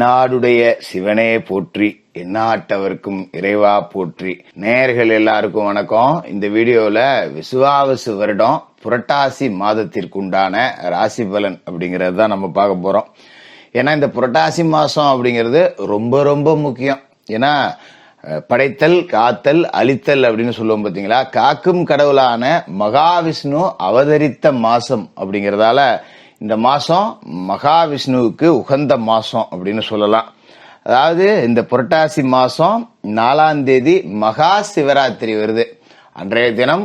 தென்னாடுடைய சிவனே போற்றி, எந்நாட்டவர்க்கும் இறைவா போற்றி. நேயர்கள் எல்லாருக்கும் வணக்கம். இந்த வீடியோல விசுவாவசு வருடம் புரட்டாசி மாதத்திற்கு உண்டான ராசி பலன் அப்படிங்கறது தான் நம்ம பார்க்க போறோம். ஏன்னா இந்த புரட்டாசி மாசம் அப்படிங்கிறது ரொம்ப ரொம்ப முக்கியம். ஏன்னா படைத்தல், காத்தல், அழித்தல் அப்படின்னு சொல்லுவோம் பாத்தீங்களா. காக்கும் கடவுளான மகாவிஷ்ணு அவதரித்த மாசம் அப்படிங்கறதால இந்த மாசம் மகாவிஷ்ணுவுக்கு உகந்த மாசம் அப்படின்னு சொல்லலாம். அதாவது இந்த புரட்டாசி மாசம் 4ஆம் தேதி மகா சிவராத்திரி வருது. அன்றைய தினம்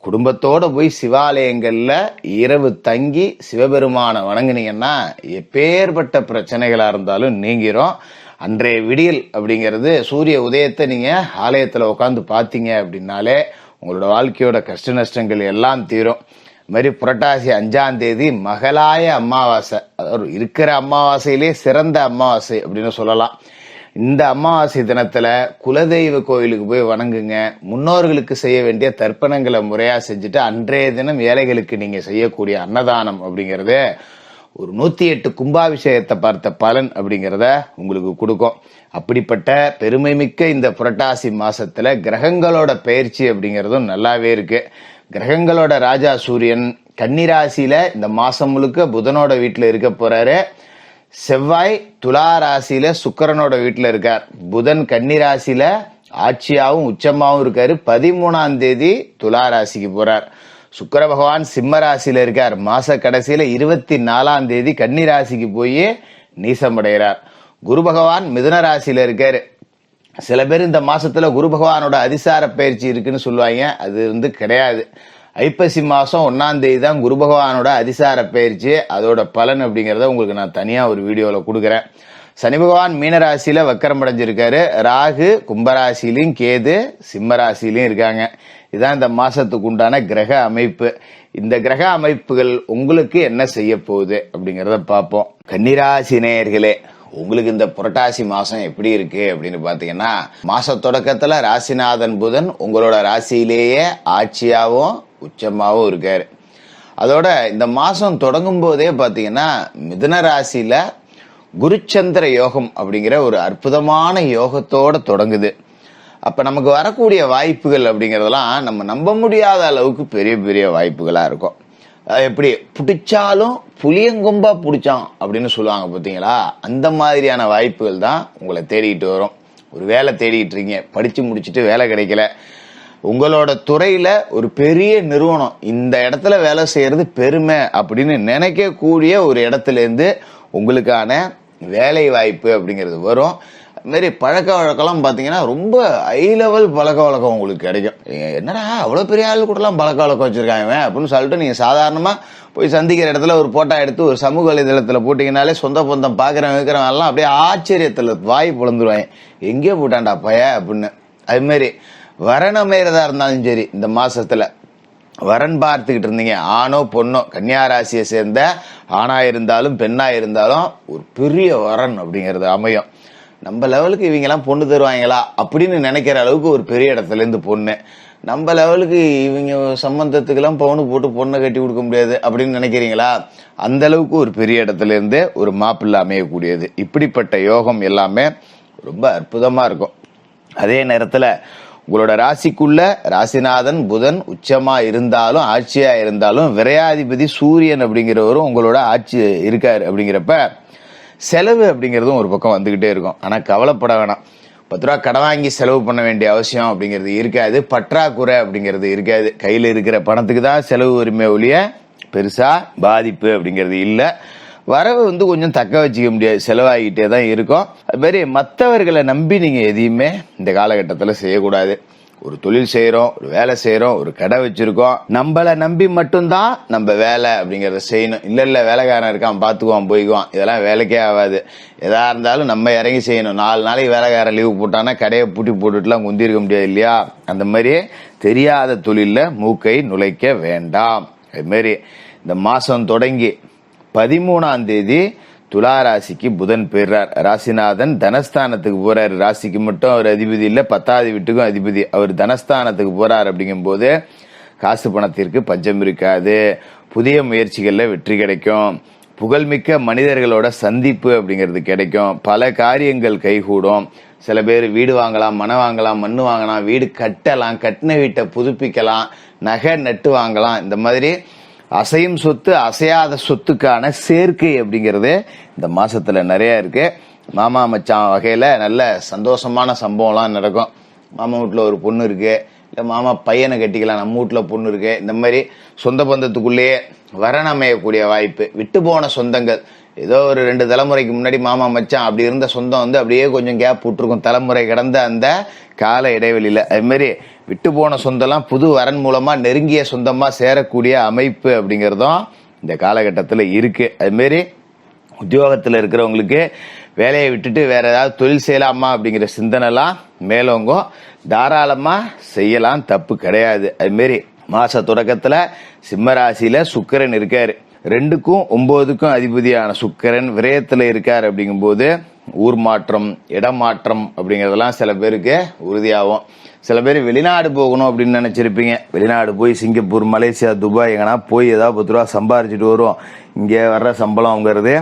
குடும்பத்தோட போய் சிவாலயங்கள்ல இரவு தங்கி சிவபெருமான வணங்குனீங்கன்னா எப்பேற்பட்ட பிரச்சனைகளா இருந்தாலும் நீங்கிரும். அன்றைய விடியல் அப்படிங்கிறது சூரிய உதயத்தை நீங்க ஆலயத்துல உட்காந்து பாத்தீங்க அப்படின்னாலே உங்களோட வாழ்க்கையோட கஷ்ட நஷ்டங்கள் எல்லாம் தீரும். மாதிரி புரட்டாசி 5ஆம் தேதி மகளாய அமாவாசை, அதாவது இருக்கிற அமாவாசையிலே சிறந்த அமாவாசை அப்படின்னு சொல்லலாம். இந்த அமாவாசை தினத்துல குலதெய்வ கோயிலுக்கு போய் வணங்குங்க. முன்னோர்களுக்கு செய்ய வேண்டிய தர்ப்பணங்களை முறையா செஞ்சுட்டு அன்றைய தினம் ஏழைகளுக்கு நீங்க செய்யக்கூடிய அன்னதானம் அப்படிங்கறது ஒரு 108 கும்பாபிஷேகத்தை பார்த்த பலன் அப்படிங்கிறத உங்களுக்கு கொடுக்கும். அப்படிப்பட்ட பெருமை மிக்க இந்த புரட்டாசி மாசத்துல கிரகங்களோட பயிற்சி அப்படிங்கறதும் நல்லாவே இருக்கு. கிரகங்களோட ராஜா சூரியன் கன்னிராசியில இந்த மாசம் முழுக்க புதனோட வீட்டுல இருக்க போறாரு. செவ்வாய் துலா ராசியில சுக்கிரனோட வீட்டுல இருக்கார். புதன் கன்னிராசியில ஆட்சியாவும் உச்சமாவும் இருக்காரு. 13ஆம் தேதி துலா ராசிக்கு போறார். சுக்கிர பகவான் சிம்ம ராசியில இருக்கார். மாச கடைசியில 24ஆம் தேதி கன்னி ராசிக்கு போய் நீசமடைகிறார். குரு பகவான் மிதுன ராசியில இருக்காரு. சில பேர் இந்த மாசத்துல குரு பகவானோட அதிசார பயிற்சி இருக்குன்னு சொல்லுவாங்க. அது கிடையாது. ஐப்பசி மாசம் 1ஆம் தேதி தான் குரு பகவானோட அதிசார பயிற்சி. அதோட பலன் அப்படிங்கறத உங்களுக்கு நான் தனியா ஒரு வீடியோல கொடுக்குறேன். சனி பகவான் மீனராசியில வக்கரம் அடைஞ்சிருக்காரு. ராகு கும்பராசிலையும் கேது சிம்ம ராசிலையும் இருக்காங்க. இதுதான் இந்த மாசத்துக்கு உண்டான கிரக அமைப்பு. இந்த கிரக அமைப்புகள் உங்களுக்கு என்ன செய்ய போகுது அப்படிங்கறத பார்ப்போம். கன்னிராசி நேயர்களே, உங்களுக்கு இந்த புரட்டாசி மாசம் எப்படி இருக்கு அப்படின்னு பாத்தீங்கன்னா, மாச தொடக்கத்துல ராசிநாதன் புதன் உங்களோட ராசியிலேயே ஆட்சியாவும் உச்சமாவும் இருக்காரு. அதோட இந்த மாசம் தொடங்கும் போதே பாத்தீங்கன்னா மிதுன ராசியில குருச்சந்திர யோகம் அப்படிங்கிற ஒரு அற்புதமான யோகத்தோட தொடங்குது. அப்ப நமக்கு வரக்கூடிய வாய்ப்புகள் அப்படிங்கறதெல்லாம் நம்ம நம்ப முடியாத அளவுக்கு பெரிய பெரிய வாய்ப்புகளா இருக்கும். எப்படி பிடிச்சாலும் புளியங்கொம்பா பிடிச்சான் அப்படின்னு சொல்லுவாங்க பாத்தீங்களா. அந்த மாதிரியான வாய்ப்புகள் தான் உங்களை தேடிட்டு வரும். ஒரு வேலை தேடிட்டு இருக்கீங்க, படிச்சு முடிச்சுட்டு வேலை கிடைக்கல. உங்களோட துறையில ஒரு பெரிய நிறுவனம் இந்த இடத்துல வேலை செய்யறது பெருமை அப்படின்னு நினைக்கக்கூடிய ஒரு இடத்துல இருந்து உங்களுக்கான வேலை வாய்ப்பு அப்படிங்கிறது வரும். அது மாதிரி பழக்க வழக்கம்லாம் பாத்தீங்கன்னா ரொம்ப ஹை லெவல் பழக்க வழக்கம் உங்களுக்கு கிடைக்கும். என்னடா அவ்வளவு பெரிய ஆளு கூட எல்லாம் பழக்க வழக்கம் வச்சிருக்காங்க அப்படின்னு சொல்லிட்டு நீங்க சாதாரணமா போய் சந்திக்கிற இடத்துல ஒரு போட்டோ எடுத்து ஒரு சமூக வலைதளத்துல போட்டீங்கன்னாலே சொந்த பந்தம் பாக்குறவங்க இருக்கிறவங்க எல்லாம் அப்படியே ஆச்சரியத்துல வாய் பிளந்துருவாங்க. எங்கே போட்டான்டா பைய அப்படின்னு. அது மாதிரி வரன் அமைறதா இருந்தாலும் சரி, இந்த மாசத்துல வரன் பார்த்துக்கிட்டு இருந்தீங்க, ஆணோ பொண்ணோ, கன்னியா ராசியை சேர்ந்த ஆணா இருந்தாலும் பெண்ணா இருந்தாலும் ஒரு பெரிய வரன் அப்படிங்கிறது அமையும். நம்ம லெவலுக்கு இவங்க எல்லாம் பொண்ணு தருவாங்களா அப்படின்னு நினைக்கிற அளவுக்கு ஒரு பெரிய இடத்துல இருந்து பொண்ணு, நம்ம லெவலுக்கு இவங்க சம்பந்தத்துக்கு எல்லாம் பவுனு போட்டு பொண்ணை கட்டி கொடுக்க முடியாது அப்படின்னு நினைக்கிறீங்களா, அந்த அளவுக்கு ஒரு பெரிய இடத்துல இருந்து ஒரு மாப்பிள்ளை அமையக்கூடியது. இப்படிப்பட்ட யோகம் எல்லாமே ரொம்ப அற்புதமா இருக்கும். அதே நேரத்துல உங்களோட ராசிக்குள்ள ராசிநாதன் புதன் உச்சமா இருந்தாலும் ஆட்சியா இருந்தாலும் விரையாதிபதி சூரியன் அப்படிங்கிறவரும் உங்களோட ஆட்சி இருக்காரு. அப்படிங்கிறப்ப செலவு அப்படிங்கிறதும் ஒரு பக்கம் வந்துகிட்டே இருக்கும். ஆனா கவலைப்பட வேணாம். 10 ரூபா கடன் வாங்கி செலவு பண்ண வேண்டிய அவசியம் அப்படிங்கிறது இருக்காது. பற்றாக்குறை அப்படிங்கிறது இருக்காது. கையில இருக்கிற பணத்துக்கு தான் செலவு உரிமை ஒழிய பெருசா பாதிப்பு அப்படிங்கிறது இல்ல. வரவு கொஞ்சம் தக்க வச்சுக்க முடியாது, செலவாகிட்டே தான் இருக்கும். அது மாதிரி மற்றவர்களை நம்பி நீங்க எதையுமே இந்த காலகட்டத்துல செய்யக்கூடாது. ஒரு தொழில் செய்யறோம், ஒரு வேலை செய்யறோம், ஒரு கடை வச்சிருக்கோம், நம்மள நம்பி மட்டும்தான் நம்ம வேலை அப்படிங்கறத செய்யணும். இல்ல வேலைக்காரன் இருக்கான் பாத்துக்குவான் போய்க்குவான், இதெல்லாம் வேலைக்கே ஆகாது. எதா இருந்தாலும் நம்ம இறங்கி செய்யணும். 4 நாளைக்கு வேலைக்காரன் லீவு போட்டானா கடையை பூட்டி போட்டுட்டுலாம் குந்திருக்க முடியாது இல்லையா. அந்த மாதிரி தெரியாத தொழில மூக்கை நுழைக்க வேண்டாம். அது மாதிரி இந்த மாசம் தொடங்கி 13ஆம் தேதி துலா ராசிக்கு புதன் போயிடுறார். ராசிநாதன் தனஸ்தானத்துக்கு போறாரு. ராசிக்கு மட்டும் அவர் அதிபதி இல்ல, 10வது வீட்டுக்கும் அதிபதி. அவர் தனஸ்தானத்துக்கு போறார். அப்படிங்கும் போது காசு பணத்திற்கு பஞ்சம் இருக்காது. புதிய முயற்சிகள்ல வெற்றி கிடைக்கும். புகழ்மிக்க மனிதர்களோட சந்திப்பு அப்படிங்கிறது கிடைக்கும். பல காரியங்கள் கைகூடும். சில பேர் வீடு வாங்கலாம், மனை வாங்கலாம், மண்ணு வாங்கலாம், வீடு கட்டலாம், கட்டின வீட்டை புதுப்பிக்கலாம், நகை நட்டு வாங்கலாம். இந்த மாதிரி அசையும் சொத்து அசையாத சொத்துக்கான சேர்க்கை அப்படிங்கிறது இந்த மாசத்துல நிறைய இருக்கு. மாமா மச்சான் வகையில நல்ல சந்தோஷமான சம்பவம்லாம் நடக்கும். மாமா வீட்டுல ஒரு பொண்ணு இருக்கு, இல்ல மாமா பையனை கட்டிக்கலாம், நம்ம வீட்டுல பொண்ணு இருக்கு. இந்த மாதிரி சொந்த பந்தத்துக்குள்ளேயே வரன் அமையக்கூடிய வாய்ப்பு. விட்டு போன சொந்தங்கள், ஏதோ ஒரு 2 தலைமுறைக்கு முன்னாடி மாமா மச்சான் அப்படி இருந்த சொந்தம் வந்து அப்படியே கொஞ்சம் கேப் விட்டுருக்கும் தலைமுறை கடந்த அந்த கால இடைவெளியில. அது மாதிரி விட்டு போன சொந்தம்லாம் புது வரன் மூலமா நெருங்கிய சொந்தமா சேரக்கூடிய அமைப்பு அப்படிங்கறதும் இந்த காலகட்டத்துல இருக்கு. அது மாதிரி உத்தியோகத்துல இருக்கிறவங்களுக்கு வேலையை விட்டுட்டு வேற ஏதாவது தொழில் செய்யலாமா அப்படிங்கிற சிந்தனைலாம் மேலோங்கும். தாராளமா செய்யலாம், தப்பு கிடையாது. அது மாதிரி மாச தொடக்கத்துல சிம்மராசியில சுக்கிரன் இருக்காரு. 2க்கும் 9க்கும் அதிபதியான சுக்கிரன் விரயத்துல இருக்காரு. அப்படிங்கும் போது ஊர் மாற்றம், இடம் மாற்றம் அப்படிங்கறதெல்லாம் சில பேருக்கு உறுதியாகும். சில பேர் வெளிநாடு போகணும் அப்படின்னு நினைச்சிருப்பீங்க. வெளிநாடு போய் சிங்கப்பூர், மலேசியா, துபாய் எங்கன்னா போய் ஏதாவது 10 ரூபா சம்பாரிச்சுட்டு வரும். இங்க வர்ற சம்பளம்ங்கிறது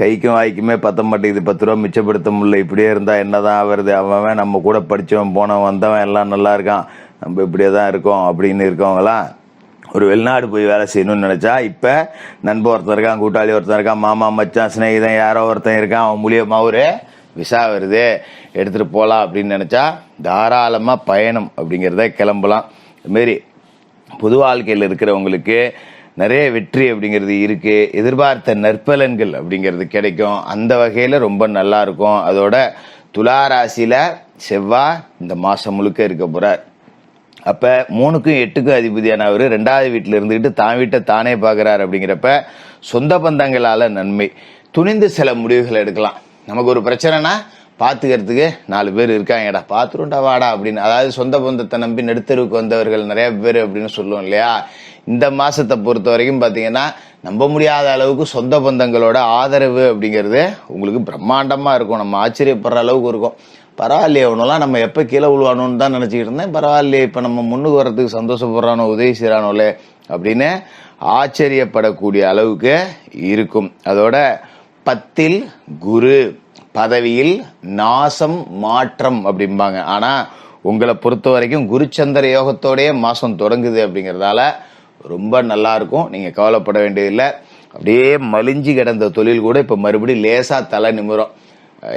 கைக்கும் வாய்க்குமே பத்த மாட்டேங்குது. 10 ரூபா மிச்சப்படுத்த முடியல. இப்படியே இருந்தா என்னதான் வருது, அவன் நம்ம கூட படிச்சவன் போனவன் வந்தவன் எல்லாம் நல்லா இருக்கான், நம்ம இப்படியே தான் இருக்கோம் அப்படின்னு இருக்கவங்களாம் ஒரு வெளிநாடு போய் வேலை செய்யணும்னு நினைச்சா இப்ப நண்பன் ஒருத்தன் இருக்கான், கூட்டாளி ஒருத்தன் இருக்கான், மாமா மச்சான் சிநேகிதன் யாரோ ஒருத்தன் இருக்கான், அவன் மூலியமா ஒரு விசா வருது, எடுத்துட்டு போலாம் அப்படின்னு நினைச்சா தாராளமா பயணம் அப்படிங்கிறத கிளம்பலாம். இதுமாரி பொது வாழ்க்கையில் இருக்கிறவங்களுக்கு நிறைய வெற்றி அப்படிங்கிறது இருக்கு. எதிர்பார்த்த நற்பலன்கள் அப்படிங்கிறது கிடைக்கும். அந்த வகையில ரொம்ப நல்லா இருக்கும். அதோட துளாராசியில செவ்வாய் இந்த மாசம் முழுக்க இருக்க போறார். அப்ப 3க்கும் 8க்கும் அதிபதியான அவரு 2வது வீட்டுல இருந்துகிட்டு தான் வீட்டை தானே பாக்குறாரு. அப்படிங்கிறப்ப சொந்த பந்தங்களால நன்மை. துணிந்து சில முடிவுகள் எடுக்கலாம். நமக்கு ஒரு பிரச்சனைனா பாத்துக்கிறதுக்கு 4 பேர் இருக்காங்கடா, பாத்துருண்டா வாடா அப்படின்னு. அதாவது சொந்த பந்தத்தை நம்பி நடுத்தருவுக்கு வந்தவர்கள் நிறைய பேர் அப்படின்னு சொல்லுவோம் இல்லையா. இந்த மாசத்தை பொறுத்த வரைக்கும் பாத்தீங்கன்னா நம்ப முடியாத அளவுக்கு சொந்த பந்தங்களோட ஆதரவு அப்படிங்கிறது உங்களுக்கு பிரம்மாண்டமா இருக்கும். நம்ம ஆச்சரியப்படுற அளவுக்கு இருக்கும். பரவாயில்லையே, அவனெல்லாம் நம்ம எப்ப கீழே விழுவானோன்னு தான் நினைச்சுக்கிட்டு இருந்தேன். பரவாயில்லையே, இப்ப நம்ம முன்னுக்கு வர்றதுக்கு சந்தோஷப்படுறானோ, உதவி செய்யறானோலே அப்படின்னு ஆச்சரியப்படக்கூடிய அளவுக்கு இருக்கும். அதோட 10ல் குரு, பதவியில் நாசம் மாற்றம் அப்படிம்பாங்க. ஆனா உங்களை பொறுத்த வரைக்கும் குருச்சந்திர யோகத்தோடய மாசம் தொடங்குது அப்படிங்கறதால ரொம்ப நல்லா இருக்கும். நீங்க கவலைப்பட வேண்டியதில்லை. அப்படியே மலிஞ்சு கிடந்த தொழில் கூட இப்ப மறுபடியும் லேசா தலை நிமிரும்.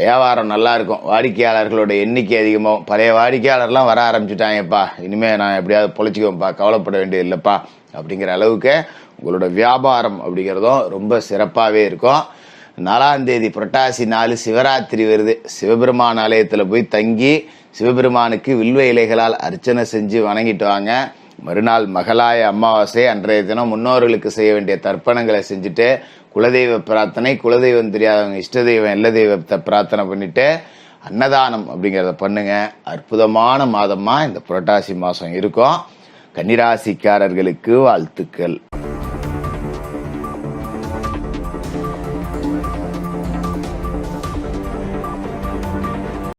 வியாபாரம் நல்லா இருக்கும். வாடிக்கையாளர்களோட எண்ணிக்கை அதிகமாகும். பழைய வாடிக்கையாளர்லாம் வர ஆரம்பிச்சுட்டாங்கப்பா, இனிமே நான் எப்படியாவது பொழைச்சிக்குவேன்ப்பா, கவலைப்பட வேண்டியது இல்லப்பா அப்படிங்கிற அளவுக்கு உங்களோட வியாபாரம் அப்படிங்கிறதும் ரொம்ப சிறப்பாவே இருக்கும். 4ஆம் தேதி புரட்டாசி 4 சிவராத்திரி வருது. சிவபெருமான் ஆலயத்துல போய் தங்கி சிவபெருமானுக்கு வில்வ இலைகளால் அர்ச்சனை செஞ்சு வணங்கிட்டு வாங்க. மறுநாள் மகளாய அமாவாசை. அன்றைய தினம் முன்னோர்களுக்கு செய்ய வேண்டிய தர்ப்பணங்களை செஞ்சுட்டு குலதெய்வ பிரார்த்தனை, குலதெய்வம் தெரியாதவங்க இஷ்ட தெய்வம் எல்லா தெய்வத்தை பிரார்த்தனை பண்ணிட்டு அன்னதானம் அப்படிங்கறத பண்ணுங்க. அற்புதமான மாதமா இந்த புரட்டாசி மாசம் இருக்கும். கன்னிராசிக்காரர்களுக்கு வாழ்த்துக்கள்.